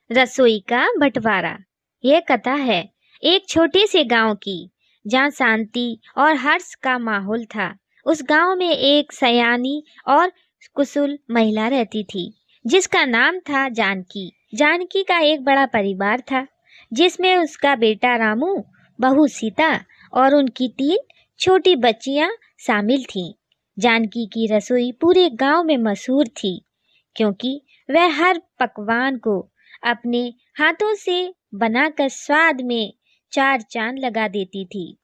रसोई का बंटवारा। यह कथा है एक छोटे से गांव की, जहां शांति और हर्ष का माहौल था। उस गांव में एक सयानी और कुशल महिला रहती थी, जिसका नाम था जानकी। जानकी का एक बड़ा परिवार था, जिसमें उसका बेटा रामू, बहू सीता और उनकी 3 छोटी बच्चियां शामिल थीं। जानकी की रसोई पूरे गांव में मशहूर थी, क्योंकि वह हर पकवान को अपने हाथों से बनाकर स्वाद में 4 चांद लगा देती थी।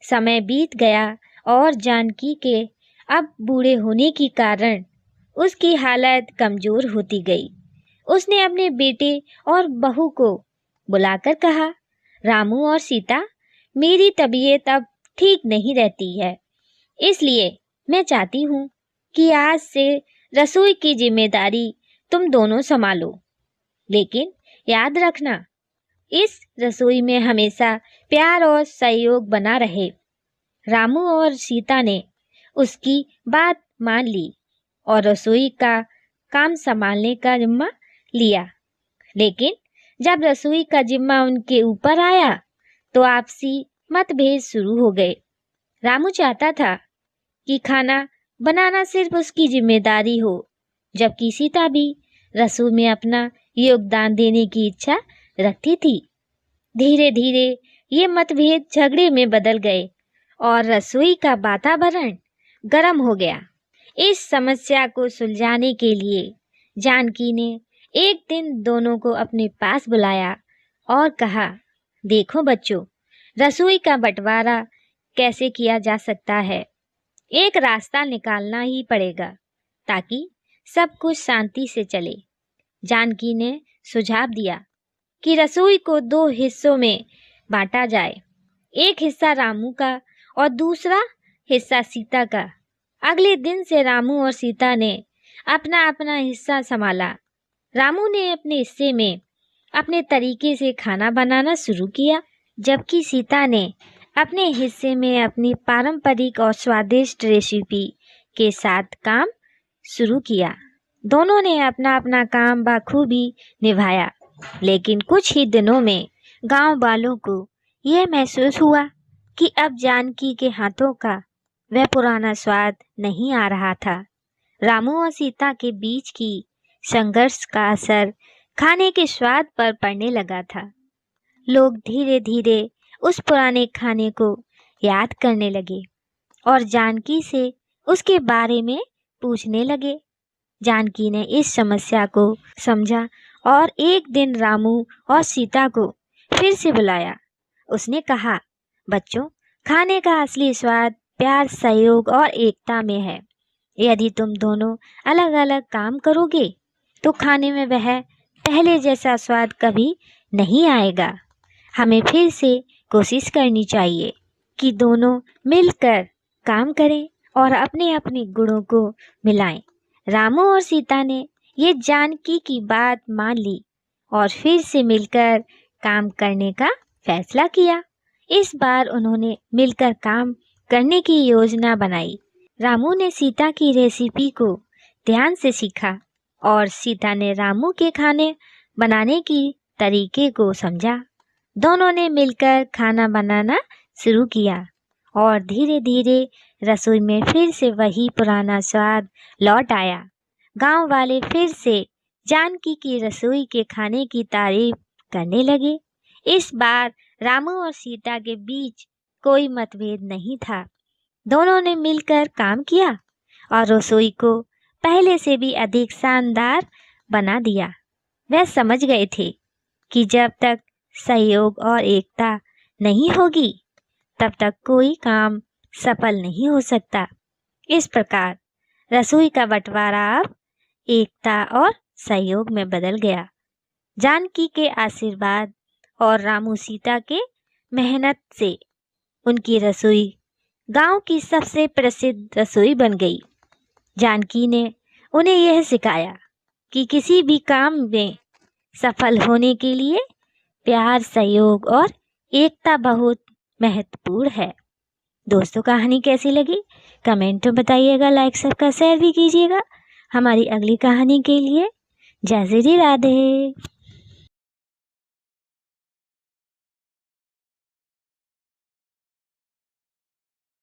समय बीत गया और जानकी के अब बूढ़े होने के कारण उसकी हालत कमजोर होती गई। उसने अपने बेटे और बहू को बुलाकर कहा, रामू और सीता, मेरी तबीयत अब ठीक नहीं रहती है, इसलिए मैं चाहती हूँ कि आज से रसोई की जिम्मेदारी तुम दोनों संभालो। लेकिन याद रखना, इस रसोई में हमेशा प्यार और सहयोग बना रहे। रामू और सीता ने उसकी बात मान ली और रसोई का काम संभालने का जिम्मा लिया। लेकिन जब रसोई का जिम्मा उनके ऊपर आया तो आपसी मतभेद शुरू हो गए। रामू चाहता था कि खाना बनाना सिर्फ उसकी जिम्मेदारी हो, जबकि सीता भी रसोई में अपना योगदान देने की इच्छा रखती थी। धीरे धीरे ये मतभेद झगड़े में बदल गए और रसोई का वातावरण गर्म हो गया। इस समस्या को सुलझाने के लिए जानकी ने एक दिन दोनों को अपने पास बुलाया और कहा, देखो बच्चों, रसोई का बंटवारा कैसे किया जा सकता है। एक रास्ता निकालना ही पड़ेगा ताकि सब कुछ शांति से चले। जानकी ने सुझाव दिया कि रसोई को 2 हिस्सों में बांटा जाए, एक हिस्सा रामू का और दूसरा हिस्सा सीता का। अगले दिन से रामू और सीता ने अपना अपना हिस्सा संभाला। रामू ने अपने हिस्से में अपने तरीके से खाना बनाना शुरू किया, जबकि सीता ने अपने हिस्से में अपनी पारंपरिक और स्वादिष्ट रेसिपी के साथ काम शुरू किया। दोनों ने अपना अपना काम बखूबी निभाया, लेकिन कुछ ही दिनों में गांव वालों को यह महसूस हुआ कि अब जानकी के हाथों का वह पुराना स्वाद नहीं आ रहा था। रामू और सीता के बीच की संघर्ष का असर खाने के स्वाद पर पड़ने लगा था। लोग धीरे धीरे उस पुराने खाने को याद करने लगे और जानकी से उसके बारे में पूछने लगे। जानकी ने इस समस्या को समझा और एक दिन रामू और सीता को फिर से बुलाया। उसने कहा, बच्चों, खाने का असली स्वाद प्यार, सहयोग और एकता में है। यदि तुम दोनों अलग अलग काम करोगे तो खाने में वह पहले जैसा स्वाद कभी नहीं आएगा। हमें फिर से कोशिश करनी चाहिए कि दोनों मिलकर काम करें और अपने अपने गुणों को मिलाएं। रामू और सीता ने ये जानकी की बात मान ली और फिर से मिलकर काम करने का फैसला किया। इस बार उन्होंने मिलकर काम करने की योजना बनाई। रामू ने सीता की रेसिपी को ध्यान से सीखा और सीता ने रामू के खाने बनाने की तरीके को समझा। दोनों ने मिलकर खाना बनाना शुरू किया और धीरे धीरे रसोई में फिर से वही पुराना स्वाद लौट आया। गांव वाले फिर से जानकी की रसोई के खाने की तारीफ करने लगे। इस बार रामू और सीता के बीच कोई मतभेद नहीं था। दोनों ने मिलकर काम किया और रसोई को पहले से भी अधिक शानदार बना दिया। वे समझ गए थे कि जब तक सहयोग और एकता नहीं होगी, तब तक कोई काम सफल नहीं हो सकता। इस प्रकार रसोई का बंटवारा अब एकता और सहयोग में बदल गया। जानकी के आशीर्वाद और रामू सीता के मेहनत से उनकी रसोई गांव की सबसे प्रसिद्ध रसोई बन गई। जानकी ने उन्हें यह सिखाया कि किसी भी काम में सफल होने के लिए प्यार, सहयोग और एकता बहुत महत्वपूर्ण है। दोस्तों, कहानी कैसी लगी कमेंट में बताइएगा, लाइक सबका शेयर भी कीजिएगा। हमारी अगली कहानी के लिए जय श्री राधे।